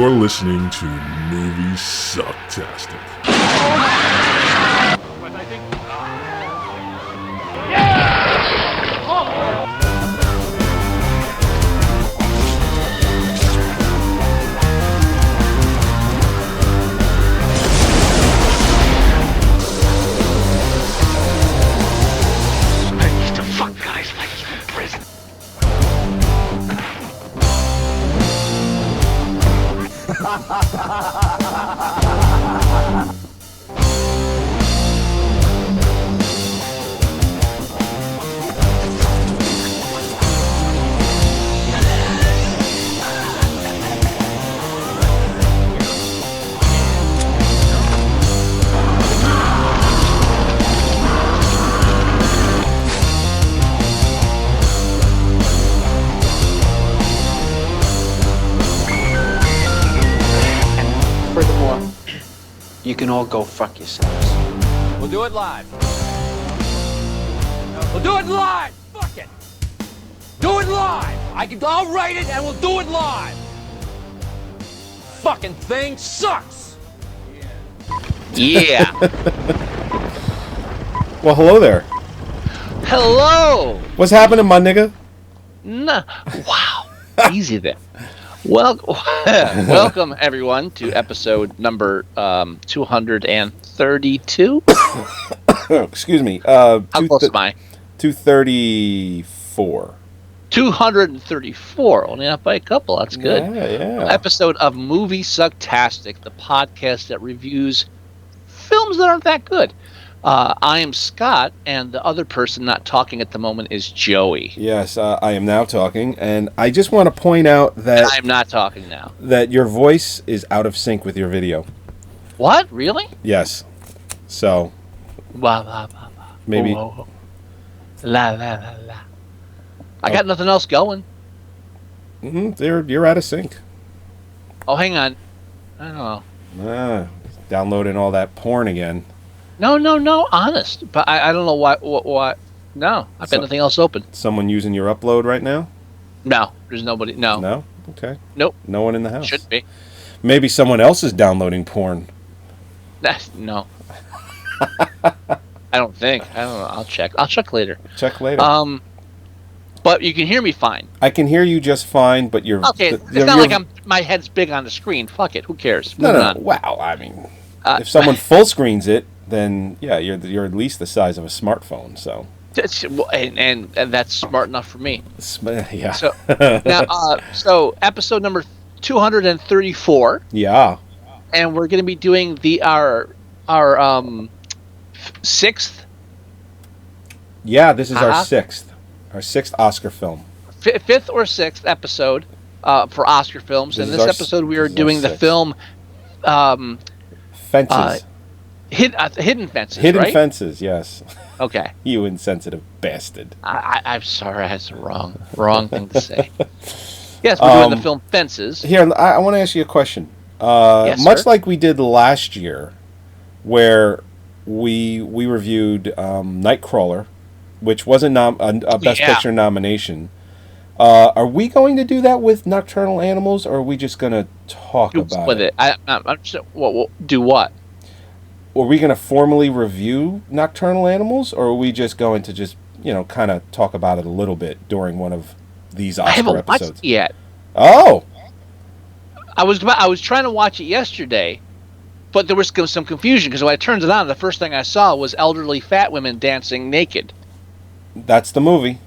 You're listening to Moviesucktastic. You can all go fuck yourselves. We'll do it live. We'll do it live! Fuck it! Do it live! I'll write it and we'll do it live! Fucking thing sucks! Yeah. Well, hello there. Hello! What's happening, my nigga? Nah. Wow. Easy there. Well, welcome everyone to episode number 232. Excuse me. How close am I? 234. 234. Only up by a couple. That's good. Yeah. Episode of Moviesucktastic, the podcast that reviews films that aren't that good. I am Scott, and the other person not talking at the moment is Joey. Yes, I am now talking, and I just want to point out that I'm not talking now. That your voice is out of sync with your video. What? Really? Yes. So Blah, blah, blah, blah. maybe. Oh. La la la la. I got nothing else going. You're out of sync. Oh, hang on. I don't know. Downloading all that porn again. No. Honest, but I don't know why. No, I've got nothing else open. Someone using your upload right now? No, there's nobody. No. No? Okay. Nope. No one in the house. Should be. Maybe someone else is downloading porn. No. I don't think. I don't know. I'll check. I'll check later. Check later. But you can hear me fine. I can hear you just fine, but you're okay. It's not like my head's big on the screen. Fuck it. Who cares? No. Wow. I mean, if someone full screens it, then yeah, you're at least the size of a smartphone. So. And that's smart enough for me. Yeah. So now, episode number 234. Yeah. And we're going to be doing our sixth. Yeah, this is our sixth Oscar film. Fifth or sixth episode for Oscar films. In this episode, we are doing the film Fences. Hidden Fences. Hidden Fences. Yes. Okay. You insensitive bastard. I'm sorry, that's the wrong thing to say. Yes, we're doing the film Fences. Here, I want to ask you a question. Yes, much sir? like we did last year, where we reviewed Nightcrawler, which was a Best Picture nomination. Are we going to do that with Nocturnal Animals, or are we just going to talk about it? I'm just, do what? Are we going to formally review Nocturnal Animals, or are we just going to just kind of talk about it a little bit during one of these Oscar episodes? I haven't watched it yet. Oh. I was trying to watch it yesterday, but there was some confusion because when I turned it on, the first thing I saw was elderly fat women dancing naked. That's the movie.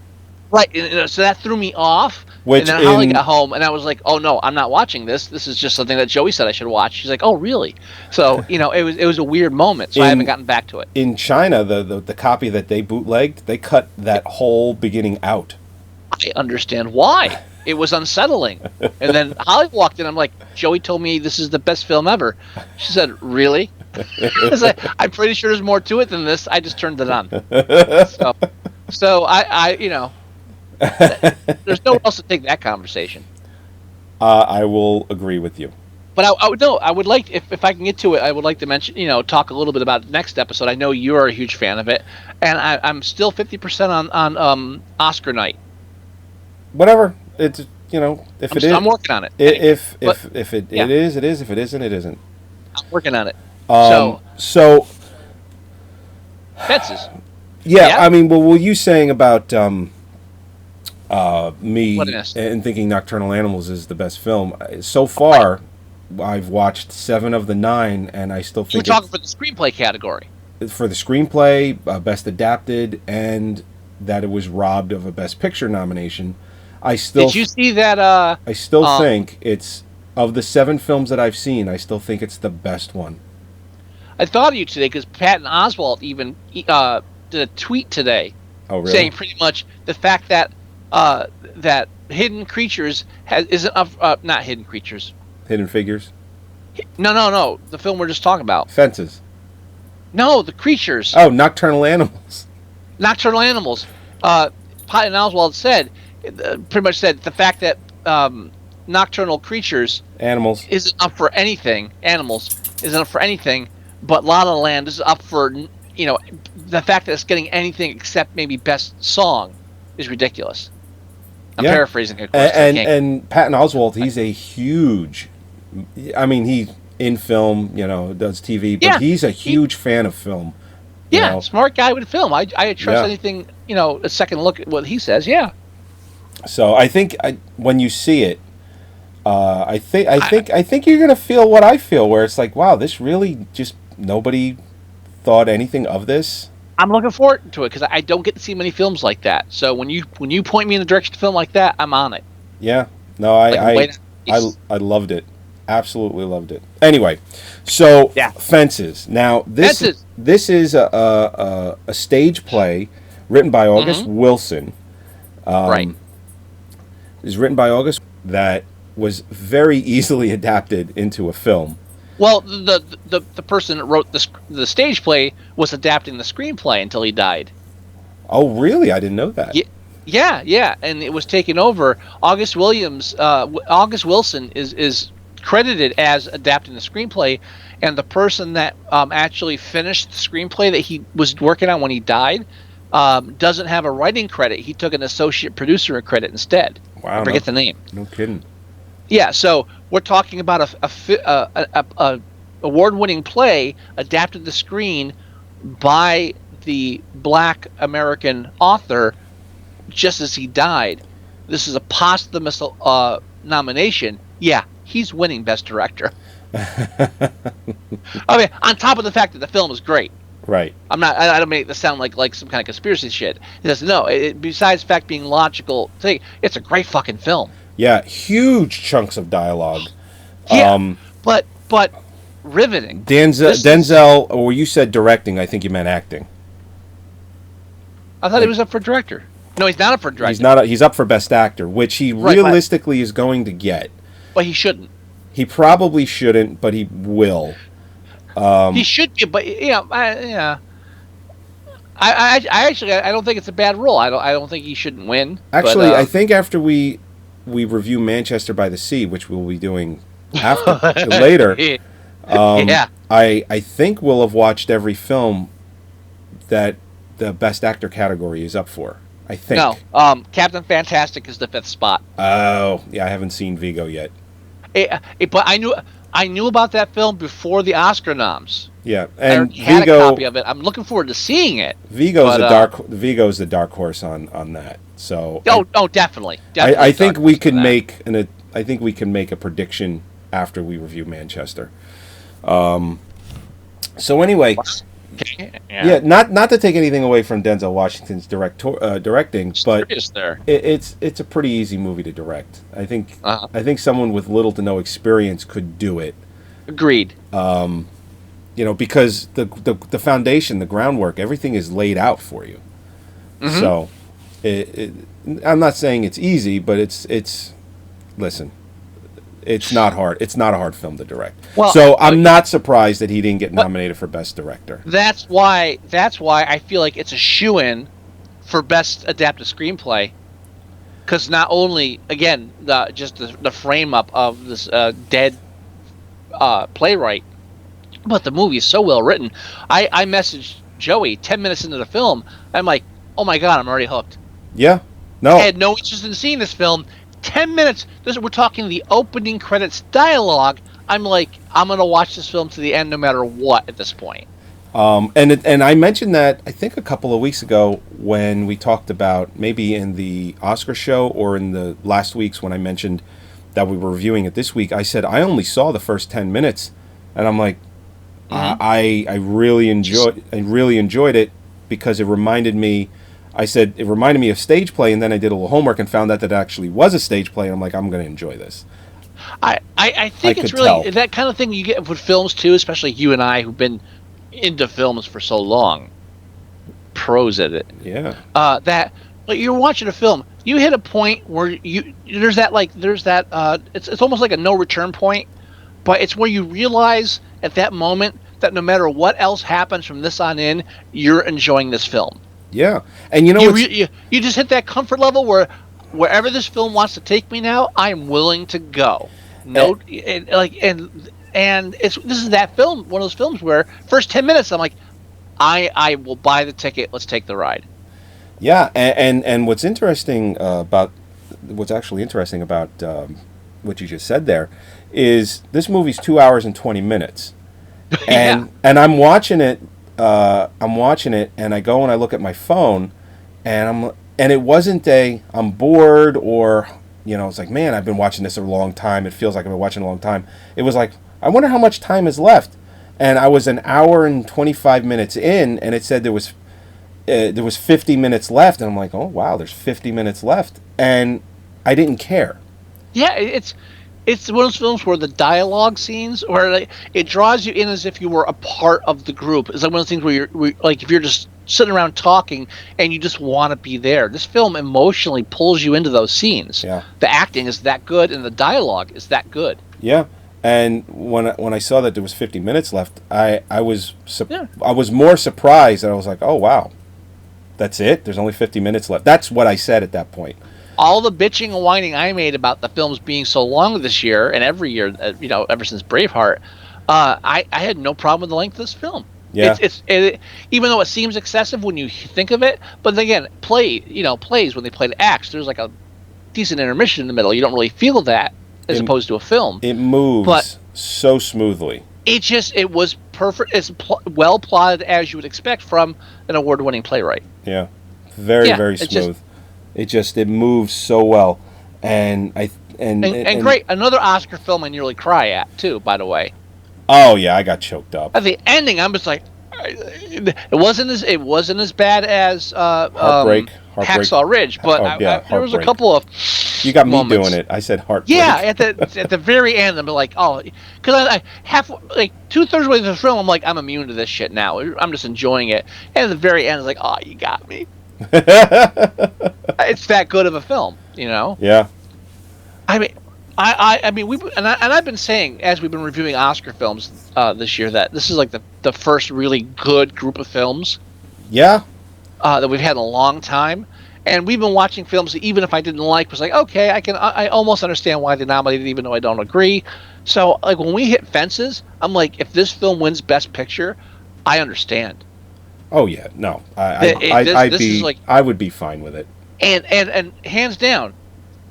Right, so that threw me off. And then Holly got home, and I was like, "Oh no, I'm not watching this. This is just something that Joey said I should watch." She's like, "Oh really?" So it was a weird moment. So I haven't gotten back to it. In China, the copy that they bootlegged, they cut that whole beginning out. I understand why. It was unsettling. And then Holly walked in. I'm like, "Joey told me this is the best film ever." She said, "Really?" I was like, "I'm pretty sure there's more to it than this. I just turned it on." So I there's no one else to take that conversation. I will agree with you. But I would like, if I can get to it, I would like to mention, talk a little bit about the next episode. I know you're a huge fan of it, and I'm still 50% on Oscar night. Whatever. It's if it is, I'm working on it. If it Yeah. is, it is. If it isn't, it isn't. I'm working on it. So Fences. yeah, Yeah? I mean, well, were you saying about me What is? and thinking Nocturnal Animals is the best film? So far, I've watched 7 of the 9, and I still You're think talking for the screenplay category. for the screenplay, best adapted, and that it was robbed of a Best Picture nomination. Did you see that? I still think it's, of the 7 films that I've seen, I still think it's the best one. I thought of you today because Patton Oswalt even did a tweet today, Oh, really? saying pretty much the fact that that Hidden Creatures isn't not Hidden Creatures. Hidden Figures? No, the film we're just talking about. Fences. No, the creatures. Oh, Nocturnal Animals. Nocturnal Animals. Patton Oswalt said, pretty much said the fact that Nocturnal Creatures Animals. isn't up for anything. Animals isn't up for anything, but La La Land is up for, the fact that it's getting anything except maybe best song is ridiculous. I'm paraphrasing, of course. And Patton Oswalt, he's a huge, I mean, he in film, does TV, but he's a huge fan of film. Yeah, smart guy with film. I trust anything, a second look at what he says. Yeah. So I think when you see it, I think you're gonna feel what I feel, where it's like, wow, this really just nobody thought anything of this. I'm looking forward to it because I don't get to see many films like that. So when you point me in the direction of a film like that, I'm on it. Yeah. No, I loved it. Absolutely loved it. Anyway, so Fences. Now this is a stage play written by August Wilson. Right. Is written by August that was very easily adapted into a film. Well, the person that wrote the stage play was adapting the screenplay until he died. Oh, really? I didn't know that. Yeah, and it was taken over. August Wilson is credited as adapting the screenplay, and the person that actually finished the screenplay that he was working on when he died doesn't have a writing credit. He took an associate producer credit instead. Wow, I forget the name. No kidding. Yeah, so we're talking about a award-winning play adapted to the screen by the Black American author just as he died. This is a posthumous nomination. Yeah, he's winning Best Director. I mean, on top of the fact that the film is great. Right. I don't make this sound like some kind of conspiracy shit. It says no. Besides the fact being logical, it's a great fucking film. Yeah, huge chunks of dialogue. Yeah, but riveting. Denzel, or you said directing, I think you meant acting. I thought he was up for director. No, he's not up for director. He's not. He's up for Best Actor, which he realistically is going to get. But he shouldn't. He probably shouldn't, but he will. He should be, but I actually don't think it's a bad role. I don't think he shouldn't win. Actually, I think after we review Manchester by the Sea, which we'll be doing later. I think we'll have watched every film that the Best Actor category is up for. I think. No, Captain Fantastic is the 5th spot. Oh, yeah, I haven't seen Vigo yet. But I knew about that film before the Oscar noms. Yeah, and I had a copy of it. I'm looking forward to seeing it. Vigo's the dark horse on that. So definitely. I think we can make a prediction after we review Manchester. So anyway, yeah, not to take anything away from Denzel Washington's directing, but it's a pretty easy movie to direct. I think someone with little to no experience could do it. Agreed. Because the foundation, the groundwork, everything is laid out for you. Mm-hmm. So, I'm not saying it's easy, but it's listen. It's not hard. It's not a hard film to direct. Well, so I'm not surprised that he didn't get nominated for Best Director. That's why I feel like it's a shoo-in for Best Adapted Screenplay. Because not only, again, the frame-up of this dead playwright, but the movie is so well written. I messaged Joey 10 minutes into the film. I'm like, oh my God, I'm already hooked. Yeah. No. I had no interest in seeing this film. 10 minutes. We're talking the opening credits dialogue. I'm like, I'm gonna watch this film to the end, no matter what. At this point, And I mentioned that I think a couple of weeks ago when we talked about, maybe in the Oscar show or in the last week's when I mentioned that we were reviewing it this week. I said I only saw the first 10 minutes, and I'm like, I really enjoyed it because it reminded me. I said it reminded me of stage play, and then I did a little homework and found out that it actually was a stage play. And I'm like, I'm going to enjoy this. I think it's really that kind of thing you get with films too, especially you and I who've been into films for so long, pros at it. Yeah. That like you're watching a film, you hit a point where there's that it's almost like a no return point, but it's where you realize at that moment that no matter what else happens from this on in, you're enjoying this film. Yeah, and you just hit that comfort level where wherever this film wants to take me now, I'm willing to go. No, and this is that film, one of those films where first 10 minutes I'm like, I will buy the ticket. Let's take the ride. Yeah, and what's interesting about what you just said there is this movie's 2 hours and 20 minutes, and I'm watching it. And I go and I look at my phone, and it wasn't I'm bored or it's like, man, I've been watching this a long time. It feels like I've been watching a long time. It was like, I wonder how much time is left. And I was an hour and 25 minutes in, and it said there was 50 minutes left, and I'm like, oh wow, there's 50 minutes left, and I didn't care. Yeah, it's one of those films where the dialogue scenes, where it draws you in as if you were a part of the group. It's like one of those things where like if you're just sitting around talking and you just want to be there. This film emotionally pulls you into those scenes. Yeah. The acting is that good, and the dialogue is that good. Yeah. And when I saw that there was 50 minutes left, I was more surprised, and I was like, oh wow, that's it. There's only 50 minutes left. That's what I said at that point. All the bitching and whining I made about the films being so long this year and every year, ever since Braveheart, I had no problem with the length of this film. Yeah. Even though it seems excessive when you think of it, but then again, plays when they play the acts, there's like a decent intermission in the middle. You don't really feel that as opposed to a film. It moves so smoothly. It was perfect. It's well plotted as you would expect from an award-winning playwright. Yeah, very smooth. It moves so well, and great. Another Oscar film I nearly cry at too. By the way. Oh yeah, I got choked up. At the ending, I'm just like, it wasn't as bad as Heartbreak. Hacksaw Ridge, but there was a couple of you got moments. me doing it. I said heartbreak. Yeah, at the very end, I'm like, oh, because I half like 2/3 way through the film, I'm like, I'm immune to this shit now. I'm just enjoying it, and at the very end, it's like, oh, you got me. It's that good of a film, Yeah. I mean, I've been saying as we've been reviewing Oscar films this year that this is like the first really good group of films. Yeah. That we've had in a long time, and we've been watching films that even if I didn't like, was like, okay, I almost understand why they nominated, even though I don't agree. So like when we hit fences, I'm like, if this film wins Best Picture, I understand. Oh yeah, no, I would be fine with it. And hands down,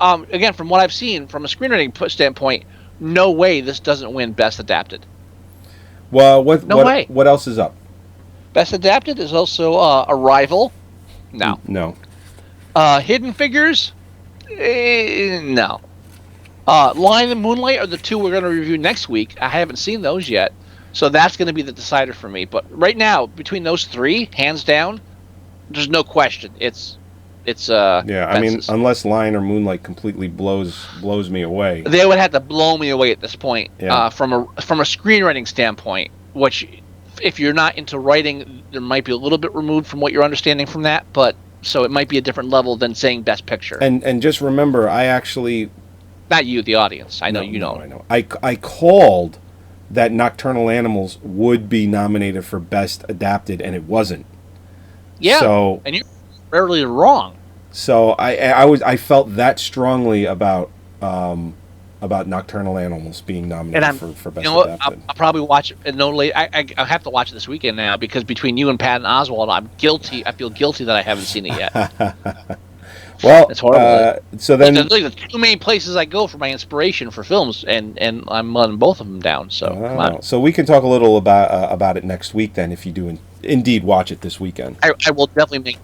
again, from what I've seen from a screenwriting standpoint, no way this doesn't win Best Adapted. Well, what else is up? Best Adapted is also Arrival. No. Hidden Figures. No. Lion and Moonlight are the two we're going to review next week. I haven't seen those yet, so that's going to be the decider for me. But right now, between those three, hands down, there's no question. It's yeah. I mean, unless Lion or Moonlight completely blows me away, they would have to blow me away at this point. Yeah. From a screenwriting standpoint, which, if you're not into writing, there might be a little bit removed from what you're understanding from that. But so it might be a different level than saying Best Picture. And just remember, I actually. Not you, the audience. I know you don't. I know. I called that Nocturnal Animals would be nominated for Best Adapted, and it wasn't. Yeah. So, and you're rarely wrong. So I felt that strongly about Nocturnal Animals being nominated for Best Adapted. I'll probably watch it. No late. I have to watch it this weekend now because between you and Patton Oswalt, I'm guilty. I feel guilty that I haven't seen it yet. Well, It's horrible. so Like, then, the two main places I go for my inspiration for films, and I'm letting both of them down. So come on. so we can talk a little about it next week then, if you do indeed watch it this weekend. I will definitely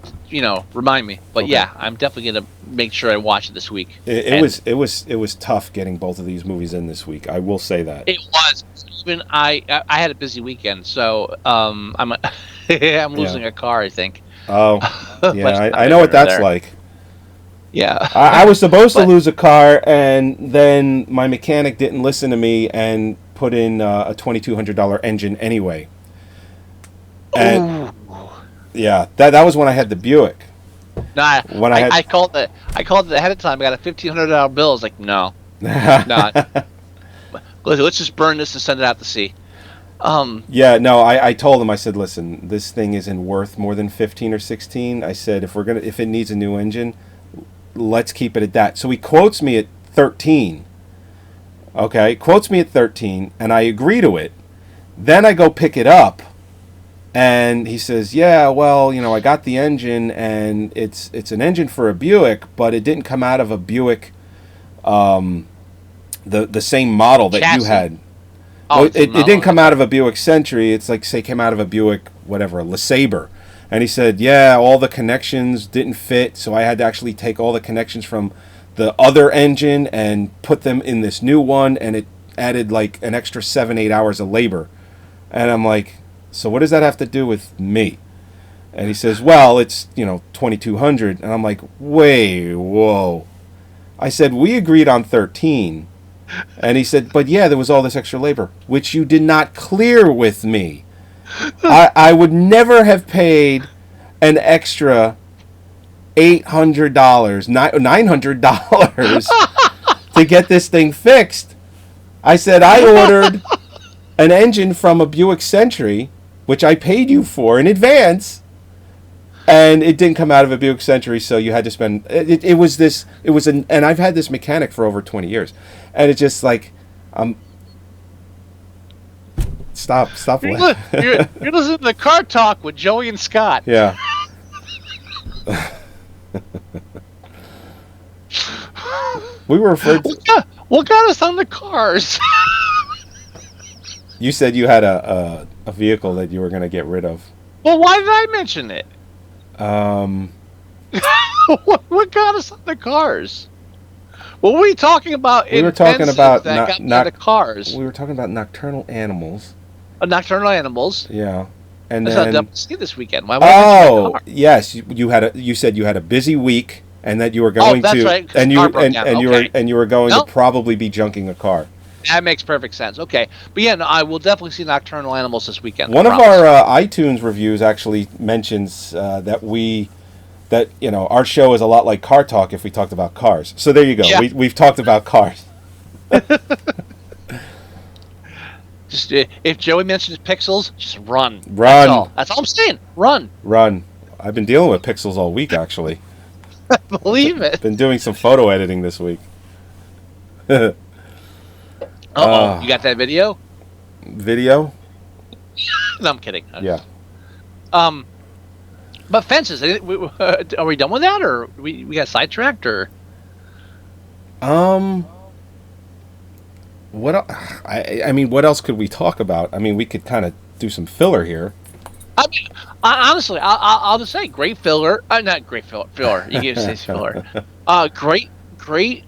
remind me. But Okay. yeah, I'm definitely gonna make sure I watch it this week. It was tough getting both of these movies in this week. I will say that. It was. Even I had a busy weekend, so I'm I'm losing a car, I think. Oh, But yeah, I know what that's there. like. Yeah. I was supposed to But- lose a car, and then my mechanic didn't listen to me and put in a $2,200 engine anyway. And yeah, that was when I had the Buick. Nah, When I called it ahead of time. I got a $1,500 bill. I was like, no, not. Let's just burn this and send it out to sea. Yeah, no, I told him, I said, listen, this thing isn't worth more than 15 or 16. I said, if it needs a new engine, let's keep it at that. So he quotes me at 13. Okay, quotes me at 13, and I agree to it. Then I go pick it up, and he says, yeah, well, I got the engine, and it's an engine for a Buick, but it didn't come out of a Buick, the same model that you Chassis. had. Oh, Well, it's it a didn't come out of a Buick Century. It's like, say, came out of a Buick, whatever, a LeSabre. And he said, yeah, all the connections didn't fit, so I had to actually take all the connections from the other engine and put them in this new one, and it added like an extra 7-8 hours of labor. And I'm like, so what does that have to do with me? And he says, well, it's, $2,200. And I'm like, whoa. I said, we agreed on 13. And he said, but yeah, there was all this extra labor, which you did not clear with me. I would never have paid an extra $800, $900 to get this thing fixed. I said, I ordered an engine from a Buick Century, which I paid you for in advance, and it didn't come out of a Buick Century, so you had to spend. And I've had this mechanic for over 20 years, and it's just like, stop. You're listening to the Car Talk with Joey and Scott. Yeah. We were referred to. What got us on the cars? You said you had a vehicle that you were going to get rid of. Well, why did I mention it? What got us on the cars? What were we talking about? We were talking about that got me on the cars. We were talking about nocturnal animals. Nocturnal animals. Yeah, and That's then not to see this weekend. Why would I mention the car? yes, you said you had a busy week, and that you were going that's to, right, 'cause and the you car were broke down. Okay. you were going Nope. to probably be junking a car. That makes perfect sense. Okay, but yeah, no, I will definitely see Nocturnal Animals this weekend. One I of promise. our iTunes reviews actually mentions that our show is a lot like Car Talk if we talked about cars. So there you go. Yeah. We've talked about cars. Just if Joey mentions pixels, just run. Run. That's all I'm saying. Run. Run. I've been dealing with pixels all week actually. Believe it. Been doing some photo editing this week. You got that video? Video? No, I'm kidding. Yeah. But fences. Are we done with that, or we got sidetracked, or? What? I mean, what else could we talk about? I mean, we could kind of do some filler here. I mean, honestly, I'll just say, great filler. Not great filler. You can say filler. Great.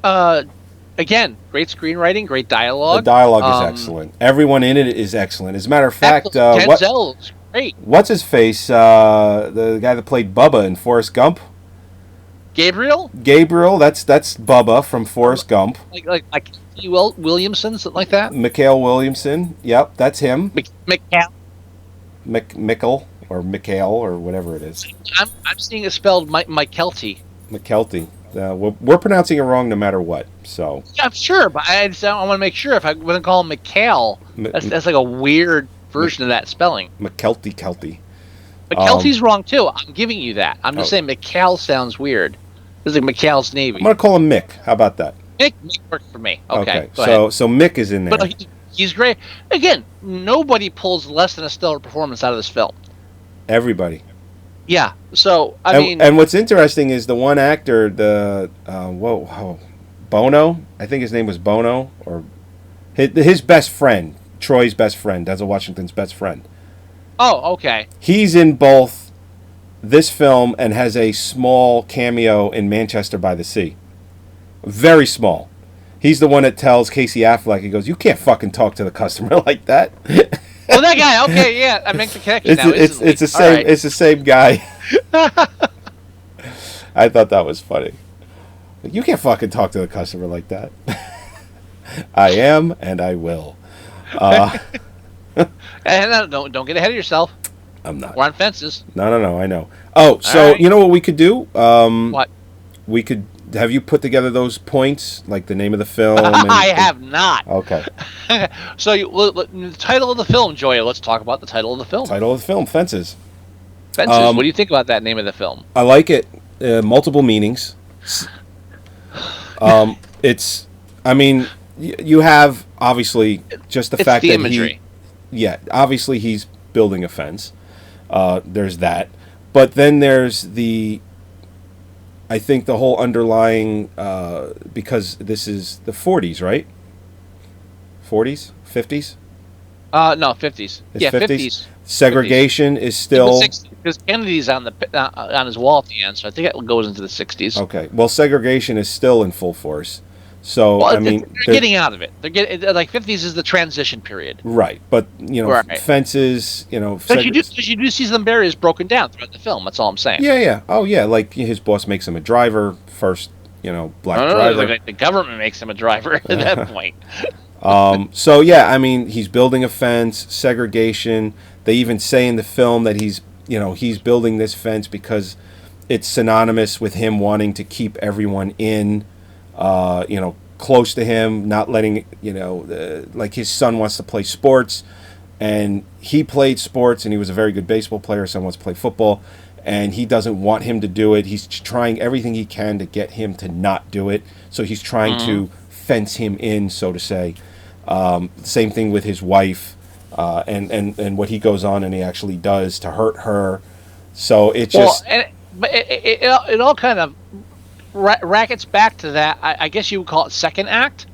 Again, great screenwriting, great dialogue. The dialogue is excellent. Everyone in it is excellent. As a matter of fact, Denzel is great. what's his face? The guy that played Bubba in Forrest Gump. Gabriel, That's Bubba from Forrest Gump. like Williamson, something like that. Mikhail Williamson. Yep, that's him. McCall. Mickle or Mikhail or whatever it is. I'm seeing it spelled Mike Kelty. McKelty. We're pronouncing it wrong no matter what. So Yeah, I'm sure, but I want to make sure if I wasn't calling him McCall, that's like a weird version of that spelling. Kelty. But Kelty's wrong too. I'm giving you that. I'm just saying McCall sounds weird. It's like McCall's Navy. I'm gonna call him Mick. How about that? Mick works for me. Okay. Go ahead. So Mick is in there. But he's great. Again, nobody pulls less than a stellar performance out of this film. Everybody. Yeah. So I And, mean, and what's interesting is the one actor, the Bono, I think his name was Bono, or his best friend, Troy's best friend, Denzel Washington's best friend. oh, okay. He's in both this film and has a small cameo in Manchester by the Sea. Very small. He's the one that tells Casey Affleck, he goes, "You can't fucking talk to the customer like that." Well, that guy. Okay, yeah, I make the connection It's now. it's the All same right. it's the same guy. I thought that was funny. You can't fucking talk to the customer like that. I am, and I will. And don't get ahead of yourself. I'm not. We're on fences. No. I know. Oh, so right. you know what we could do? What? We could have you put together those points, like the name of the film. I have not. Okay. So the title of the film, Joya. Let's talk about the title of the film. Title of the film: Fences. Fences. What do you think about that name of the film? I like it. Multiple meanings. It's. I mean, you have obviously just the It's fact the that imagery. obviously he's building a fence. There's that, but then there's the. I think the whole underlying because this is the 40s, right? 40s, 50s. No, 50s. It's Yeah, 50s? 50s. Segregation is still 60s, because Kennedy's on his wall at the end, so I think it goes into the 60s. okay. Well, segregation is still in full force. So Well, I mean, they're getting out of it. They're getting like 50s is the transition period. right, but Right. fences, Because you do see some barriers broken down throughout the film. That's all I'm saying. yeah. Oh yeah, like his boss makes him a driver first. Black No, driver. like the government makes him a driver at that point. So yeah, I mean, he's building a fence, segregation. They even say in the film that he's building this fence because it's synonymous with him wanting to keep everyone in, close to him, not letting, like his son wants to play sports, and he played sports, and he was a very good baseball player. Son wants to play football, and he doesn't want him to do it. He's trying everything he can to get him to not do it. So he's trying to fence him in, so to say. Same thing with his wife, and what he goes on and he actually does to hurt her. So it just But it all kind of rackets back to that. I guess you would call it second act.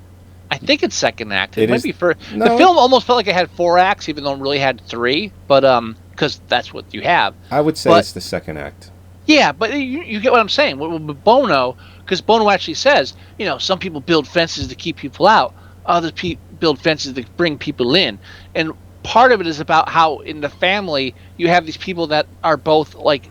I think it's second act. It might be first. No. The film almost felt like it had 4 acts, even though it really had 3. But because that's what you have. I would say it's the second act. Yeah, but you get what I'm saying. With Bono, because Bono actually says, some people build fences to keep people out. Other people build fences to bring people in. And part of it is about how in the family you have these people that are both like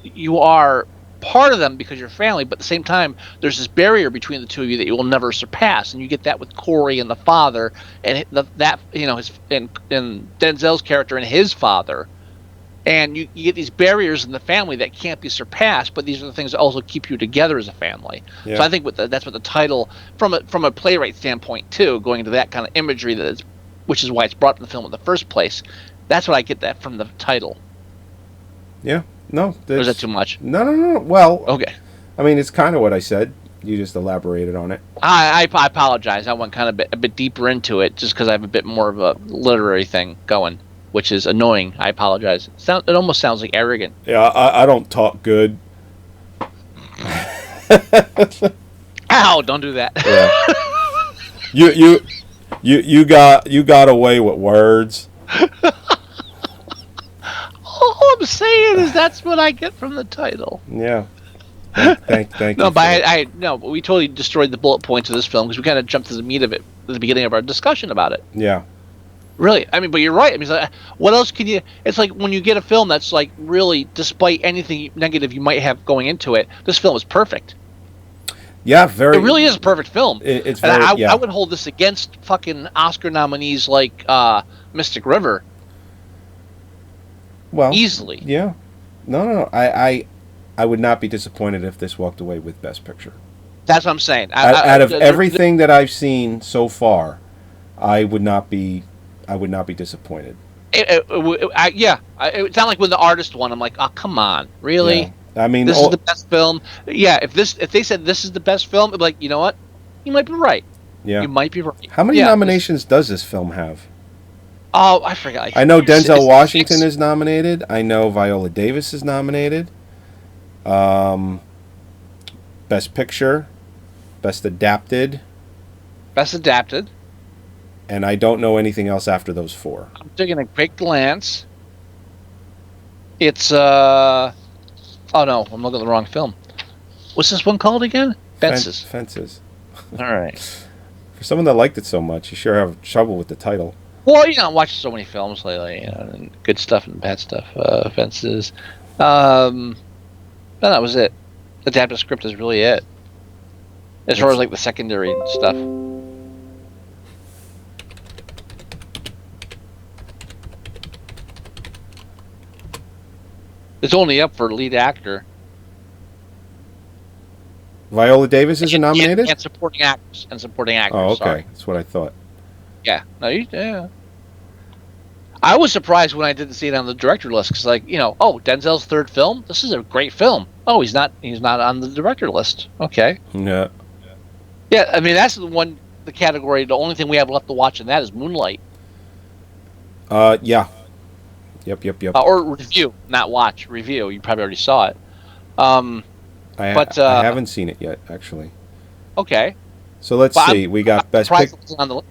you are part of them because you're family, but at the same time there's this barrier between the two of you that you will never surpass, and you get that with Corey and the father, and his and Denzel's character and his father, and you get these barriers in the family that can't be surpassed, but these are the things that also keep you together as a family. Yeah. So I think that's what the title, from a playwright standpoint too, going into that kind of imagery which is why it's brought in the film in the first place. That's what I get that from the title. Yeah. No. Or is that too much? No. Well, Okay. I mean, it's kind of what I said. You just elaborated on it. I apologize. I went kind of a bit deeper into it just because I have a bit more of a literary thing going, which is annoying. I apologize. It almost sounds like arrogant. Yeah, I don't talk good. Ow! Don't do that. Yeah. You got away with words. All I'm saying is that's what I get from the title. Yeah. Thank No, you. but we totally destroyed the bullet points of this film because we kind of jumped to the meat of it at the beginning of our discussion about it. Yeah. Really, I mean, but you're right. I mean, it's like, what else can you? It's like when you get a film that's like really, despite anything negative you might have going into it, this film is perfect. Yeah, very. It really is a perfect film. It's and very. I would hold this against fucking Oscar nominees like Mystic River. Well, easily. Yeah. No. I would not be disappointed if this walked away with Best Picture. That's what I'm saying. Out of everything that I've seen so far, I would not be disappointed. It's not like when the artist won. I'm like, oh, come on, really? Yeah. I mean, this is the best film. Yeah, if they said this is the best film, I'd be like, you know what? You might be right. Yeah. You might be right. How many nominations does this film have? Oh, I forgot. Like, I know Denzel it's Washington 6. is nominated. I know Viola Davis is nominated. Um, Best Picture, Best Adapted, Best adapted. and I don't know anything else after those four. I'm taking a quick glance. It's oh no, I'm looking at the wrong film. What's this one called again? Fences. Fences. All right. For someone that liked it so much, you sure have trouble with the title. Well, I'm watching so many films lately, and good stuff and bad stuff. Fences. No, that was it. Adapted script is really it. As far as like the secondary stuff. It's only up for lead actor. Viola Davis isn't nominated? And supporting actors. Oh, okay. Sorry. That's what I thought. Yeah. No, yeah. I was surprised when I didn't see it on the director list because, like, Denzel's third film. This is a great film. Oh, he's not on the director list. Okay. Yeah. Yeah, I mean that's the category. The only thing we have left to watch in that is Moonlight. Yeah. Yep. Or review, not watch. Review. You probably already saw it. I haven't seen it yet, actually. Okay. So let's see. We got Best Picture. On the list.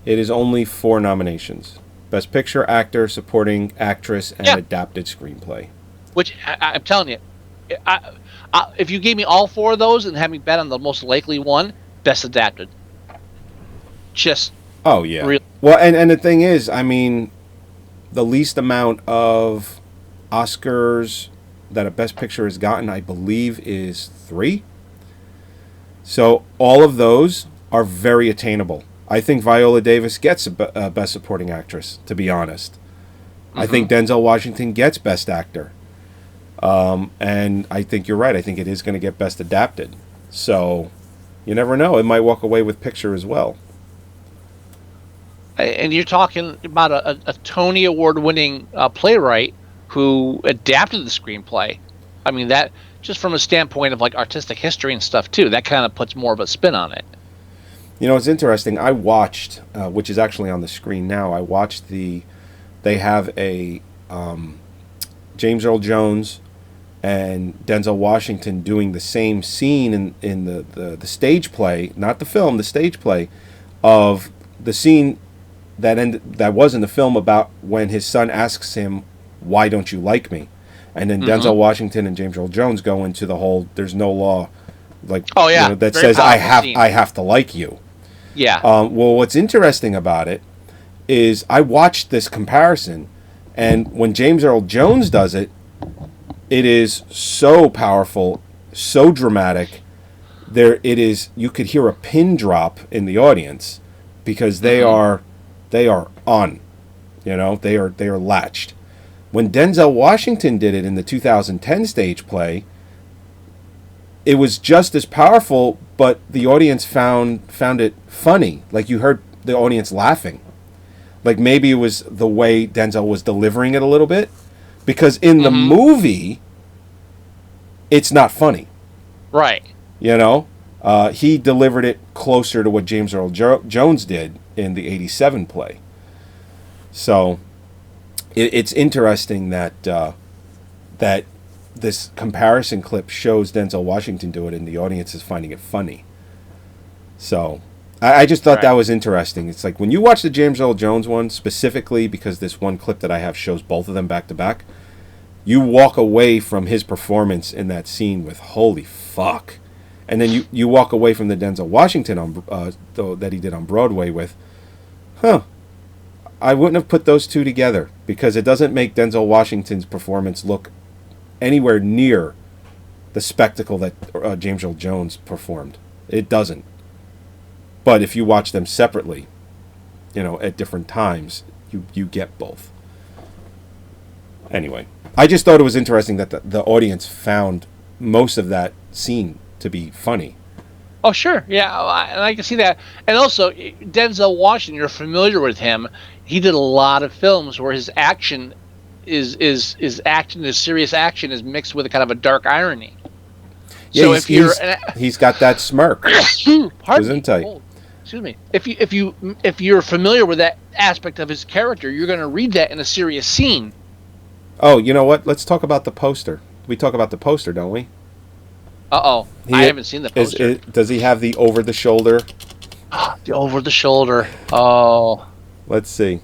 It is only 4 nominations: Best Picture, Actor, Supporting Actress, and Adapted Screenplay. Which I'm telling you, if you gave me all 4 of those and had me bet on the most likely one, Best Adapted. Just. Oh yeah. Well, and the thing is, I mean, the least amount of Oscars that a Best Picture has gotten, I believe, is 3. So all of those are very attainable. I think Viola Davis gets a Best Supporting Actress, to be honest. Mm-hmm. I think Denzel Washington gets Best Actor. And I think you're right. I think it is going to get Best Adapted. So you never know. It might walk away with Picture as well. And you're talking about a Tony Award-winning playwright who adapted the screenplay. I mean, that just from a standpoint of like artistic history and stuff too, that kind of puts more of a spin on it. It's interesting. I watched, which is actually on the screen now. I watched they have a James Earl Jones and Denzel Washington doing the same scene in the stage play, not the film, the stage play of the scene that was in the film about when his son asks him, "Why don't you like me?" And then Denzel Washington and James Earl Jones go into the whole "there's no law," like that very says I have to like you. Yeah. Well, what's interesting about it is I watched this comparison, and when James Earl Jones does it, it is so powerful, so dramatic. You could hear a pin drop in the audience because they are on, they are latched. When Denzel Washington did it in the 2010 stage play, it was just as powerful, but the audience found it funny. Like you heard the audience laughing. Like maybe it was the way Denzel was delivering it a little bit, because in the movie, it's not funny. Right. He delivered it closer to what James Earl Jones did in the 87 play. So it's interesting that this comparison clip shows Denzel Washington do it and the audience is finding it funny. So I just thought that was interesting. It's like when you watch the James Earl Jones one, specifically because this one clip that I have shows both of them back to back, you walk away from his performance in that scene with holy fuck. And then you walk away from the Denzel Washington that he did on Broadway with, I wouldn't have put those two together because it doesn't make Denzel Washington's performance look anywhere near the spectacle that James Earl Jones performed. It doesn't. But if you watch them separately, at different times, you get both. Anyway, I just thought it was interesting that the audience found most of that scene to be funny. Oh, sure. Yeah, and I can see that. And also, Denzel Washington, you're familiar with him. He did a lot of films where his action is action, his serious action is mixed with a kind of a dark irony. Yeah, so he's got that smirk. Pardon me. excuse me, if you're familiar with that aspect of his character, you're going to read that in a serious scene. Oh, you know what? Let's talk about the poster. We talk about the poster, don't we? I haven't seen the poster. Does he have the over the shoulder? The over the shoulder. Oh. Let's see.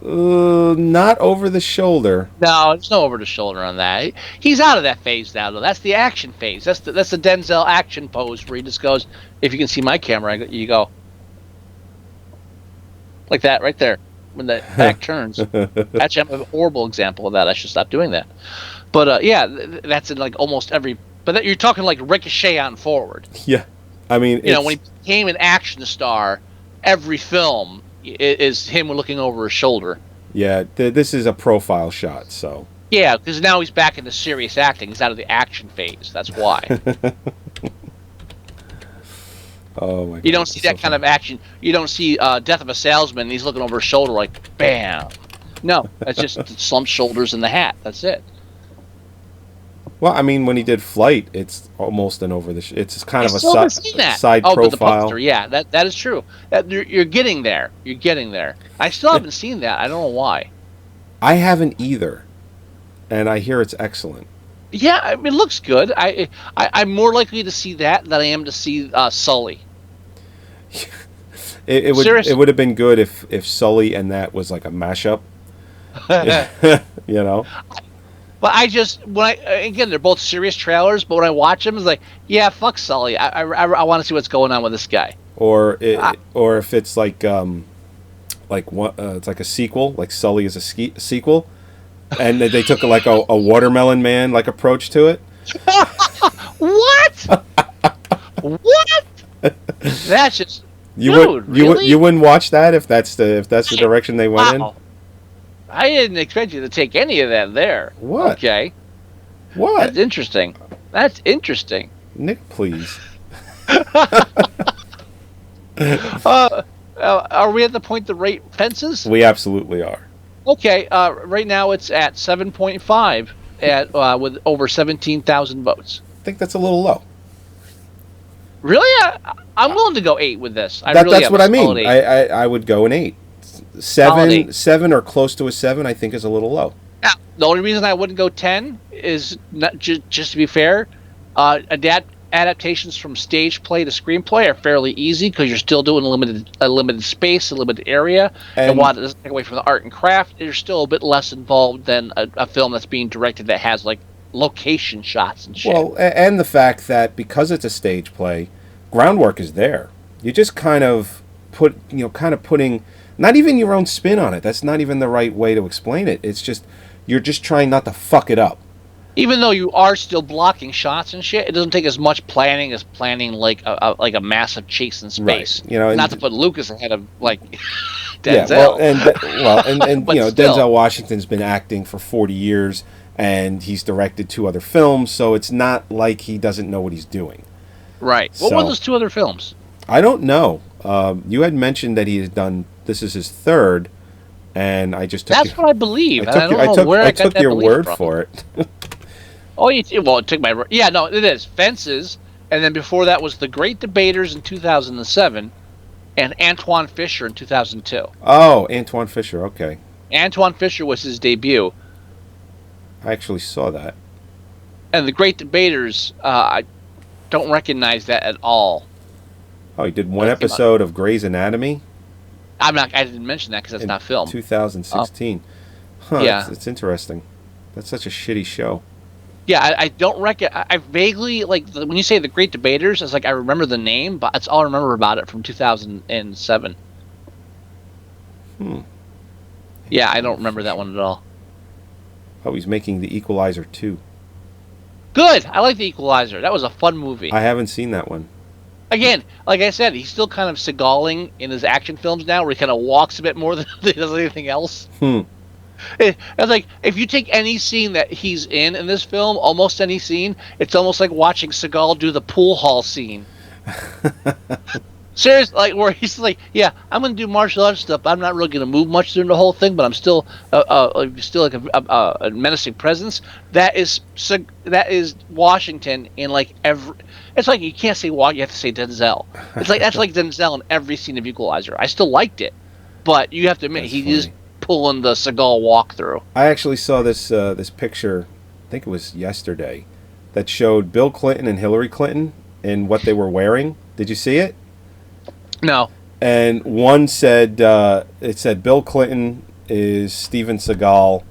Not over the shoulder. No, there's no over the shoulder on that. He's out of that phase now, though. That's the action phase. That's the Denzel action pose where he just goes, if you can see my camera, you go. Like that, right there. When the back turns. Actually, I'm a horrible example of that. I should stop doing that. But, yeah, that's in, like, almost every... But you're talking, like, Ricochet on forward. Yeah. I mean, you know, when he became an action star, every film is him looking over his shoulder. Yeah, this is a profile shot, so... Yeah, because now he's back into serious acting. He's out of the action phase. That's why. Oh my God, you don't see that kind of action. You don't see Death of a Salesman. He's looking over his shoulder like, bam. No, that's just slumped shoulders and the hat. That's it. Well, I mean, when he did Flight, it's almost an over the... it's kind of a side profile. But the poster, yeah, that is true. You're getting there. You're getting there. I still haven't seen that. I don't know why. I haven't either, and I hear it's excellent. Yeah, I mean, it looks good. I'm more likely to see that than I am to see Sully. It would have been good if Sully and that was like a mashup. You know. But again, they're both serious trailers. But when I watch them, it's like, yeah, fuck Sully. I want to see what's going on with this guy. Or if it's like it's like a sequel, like Sully is a sequel. And they took like a Watermelon Man like approach to it. What? What? That's just really? You wouldn't watch that if that's the direction they went in. I didn't expect you to take any of that there. What? Okay. What? That's interesting. Nick, please. Are we at the point to rate Fences? We absolutely are. Okay, right now it's at 7.5 with over 17,000 votes. I think that's a little low. Really? I'm willing to go 8 with this. That's what I mean. I would go an 8. 7 or close to a 7, I think, is a little low. Now, the only reason I wouldn't go 10 is not just to be fair. Adaptations from stage play to screenplay are fairly easy because you're still doing a limited space, a limited area, and while it doesn't take away from the art and craft, you're still a bit less involved than a film that's being directed that has like location shots and shit. Well, and the fact that because it's a stage play, groundwork is there. You just kind of putting not even your own spin on it. That's not even the right way to explain it. It's just you're just trying not to fuck it up. Even though you are still blocking shots and shit, it doesn't take as much planning as planning like a massive chase in space. Right. You know, not to put Lucas ahead of like Denzel. Yeah, and you know, still. Denzel Washington's been acting for 40 years, and he's directed 2 other films, so it's not like he doesn't know what he's doing. Right. What were those 2 other films? I don't know. You had mentioned that he has done. This is his 3rd, and I just took. That's what I believe. I took your word for it. Oh, it took my... Yeah, no, it is. Fences, and then before that was The Great Debaters in 2007, and Antoine Fisher in 2002. Oh, Antoine Fisher, okay. Antoine Fisher was his debut. I actually saw that. And The Great Debaters, I don't recognize that at all. Oh, he did one episode of Grey's Anatomy? I didn't mention that because that's not film. 2016. Huh, yeah. It's interesting. That's such a shitty show. Yeah, I don't I vaguely, like, when you say The Great Debaters, it's like I remember the name, but that's all I remember about it from 2007. Yeah, I don't remember that one at all. Oh, he's making The Equalizer 2. Good! I like The Equalizer. That was a fun movie. I haven't seen that one. Again, like I said, he's still kind of Seagaling in his action films now, where he kind of walks a bit more than he does anything else. It's like, if you take any scene that he's in this film, almost any scene, it's almost like watching Seagal do the pool hall scene. Seriously, like where he's like, yeah, I'm gonna do martial arts stuff. I'm not really gonna move much during the whole thing, but I'm still like a menacing presence. That is Washington in like every. It's like you can't say you have to say Denzel. It's like that's like Denzel in every scene of Equalizer. I still liked it, but you have to admit That's he funny. is pulling the Seagal walkthrough. I actually saw this picture, I think it was yesterday, that showed Bill Clinton and Hillary Clinton and what they were wearing. Did you see it? No, And one said it said Bill Clinton is Steven Seagal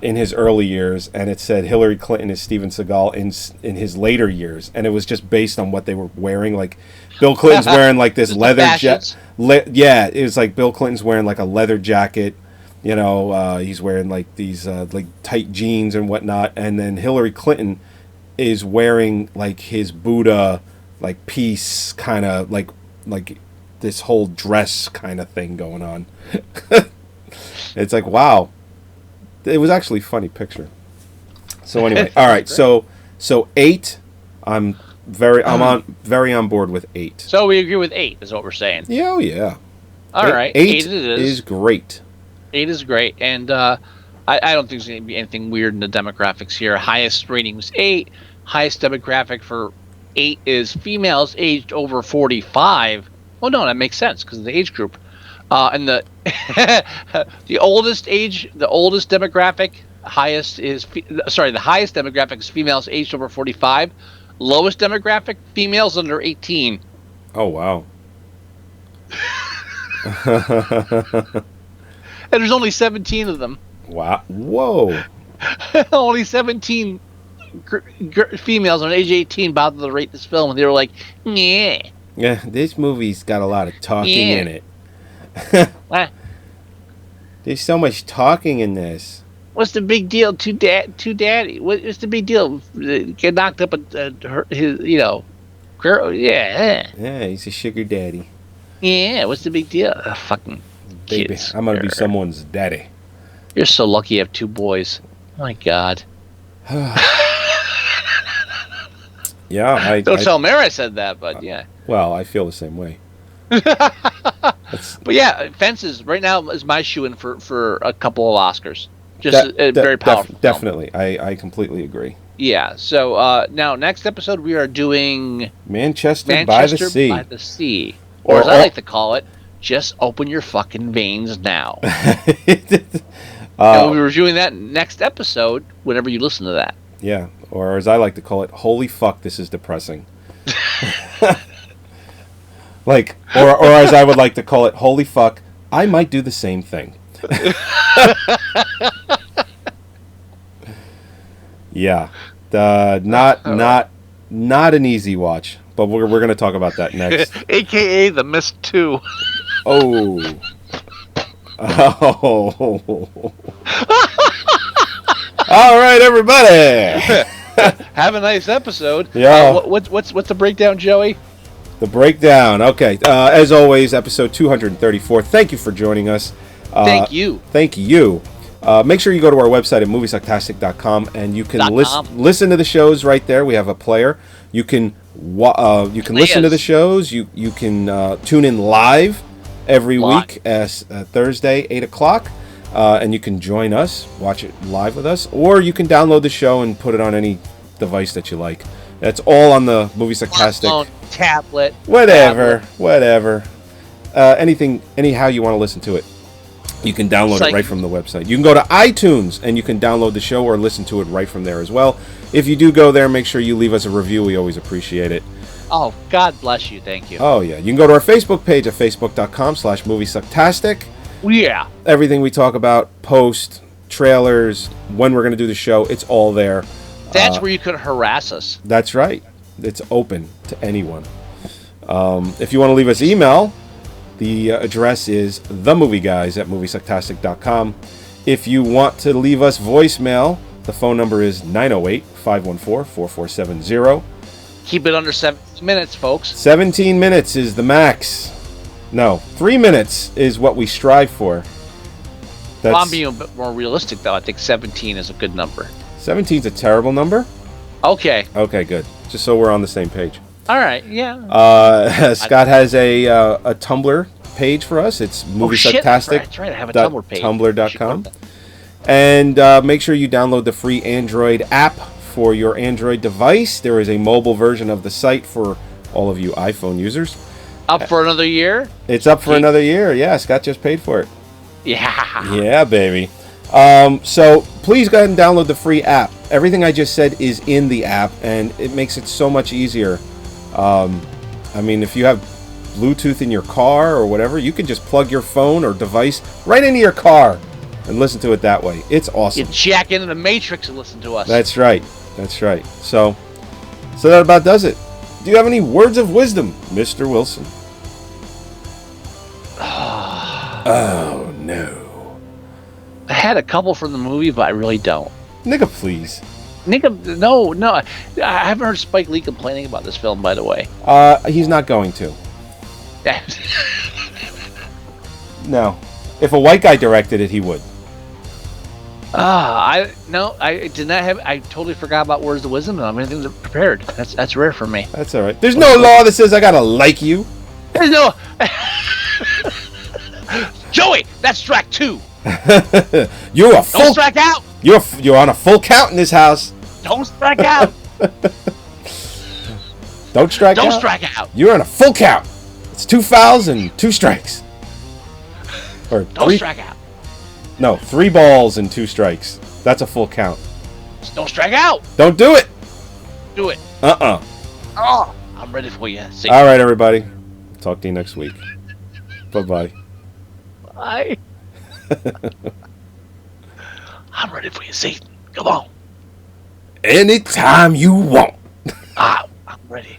in his early years, and it said Hillary Clinton is Steven Seagal in his later years, and it was just based on what they were wearing. Like Bill Clinton's wearing like this The leather fashions. jacket. Yeah, it was like Bill Clinton's wearing like a leather jacket. You know, he's wearing like these like tight jeans and whatnot, and then Hillary Clinton is wearing like his Buddha like piece kind of like this whole dress kind of thing going on. It's like, wow. It was actually a funny picture. So anyway, all right. So 8, I'm very on board with 8. so we agree with 8 is what we're saying. Yeah, oh yeah. All right, 8 it is. is great. 8 is great, and I don't think there's going to be anything weird in the demographics here. Highest rating was 8. Highest demographic for 8 is females aged over 45. Well, no, that makes sense because of the age group. And the the oldest demographic, the highest demographic is females aged over 45. Lowest demographic, females under 18. Oh wow. And there's only 17 of them. Wow. Whoa. Only 17 females on age 18 bothered to rate this film, and they were like, yeah. Yeah, this movie's got a lot of talking Yeah. in it. What? There's so much talking in this. What's the big deal? Two daddy. What's the big deal? Get knocked up his, girl. Yeah, Yeah, he's a sugar daddy. yeah. What's the big deal? Fucking Baby, kids. I'm gonna be someone's daddy. You're so lucky you have 2 boys. My God. Yeah, Don't tell Mary I said that, but yeah. Well, I feel the same way. But yeah, Fences right now is my shoe-in for a couple of Oscars. Just a very powerful film. Definitely, I completely agree. Yeah. So now next episode we are doing Manchester by the Sea. by the Sea, or as I like to call it, just open your fucking veins now. And we'll be reviewing that next episode whenever you listen to that. Yeah, or as I like to call it, holy fuck, this is depressing. Like, or as I would like to call it, holy fuck, I might do the same thing. Yeah, not an easy watch, but we're going to talk about that next. AKA the Mist 2. Oh. All right, everybody. Have a nice episode. Yeah. What's the breakdown, Joey? The breakdown. Okay. As always, episode 234. Thank you for joining us. Thank you. Thank you. Make sure you go to our website at moviesucktastic.com and you can listen to the shows right there. We have a player. You can listen to the shows. You can tune in live every week as Thursday, 8 o'clock. And you can join us, watch it live with us, or you can download the show and put it on any device that you like. That's all on the Moviesucktastic. Smartphone, tablet. Whatever. Anyhow you want to listen to it. You can download it right from the website. You can go to iTunes and you can download the show or listen to it right from there as well. If you do go there, make sure you leave us a review. We always appreciate it. Oh, God bless you. Thank you. Oh, yeah. You can go to our Facebook page at facebook.com/Moviesucktastic. Yeah. Everything we talk about, post, trailers, when we're going to do the show, it's all there. That's where you could harass us. That's right. It's open to anyone. If you want to leave us email, the address is themovieguys@moviesucktastic.com. If you want to leave us voicemail, the phone number is 908-514-4470. Keep it under 17 minutes, folks. 17 minutes is the max. No, 3 minutes is what we strive for. Well, I'm being a bit more realistic, though. I think 17 is a good number. 17's a terrible number? Okay. Okay, good. Just so we're on the same page. All right, yeah. Scott has a Tumblr page for us. It's Moviesucktastic. That's right. I have a Tumblr page. Tumblr.com. And make sure you download the free Android app for your Android device. There is a mobile version of the site for all of you iPhone users. Up for another year? It's up for another year. Yeah, Scott just paid for it. Yeah. Yeah, baby. So please go ahead and download the free app. Everything I just said is in the app, and it makes it so much easier. I mean, if you have Bluetooth in your car or whatever, you can just plug your phone or device right into your car and listen to it that way. It's awesome. You jack into the Matrix and listen to us. That's right. That's right. So that about does it. Do you have any words of wisdom, Mr. Wilson? Oh, no. I had a couple from the movie, but I really don't. Nigga, please. No. I haven't heard Spike Lee complaining about this film, by the way. He's not going to. No. If a white guy directed it, he would. I did not have. I totally forgot about words of wisdom. I'm anything prepared. That's rare for me. That's all right. There's no law that says I gotta like you. There's no. Joey, that's strike 2. You're a full. Don't strike out. You're on a full count in this house. Don't strike out. Don't strike out. Don't strike out. You're on a full count. It's 2 fouls and 2 strikes. Or Don't strike out. No, 3 balls and 2 strikes. That's a full count. Don't strike out. Don't do it. Do it. Oh, I'm ready for you. See. All right, everybody. Talk to you next week. Bye-bye. Bye. I'm ready for you, Satan. Come on. Anytime you want. I'm ready.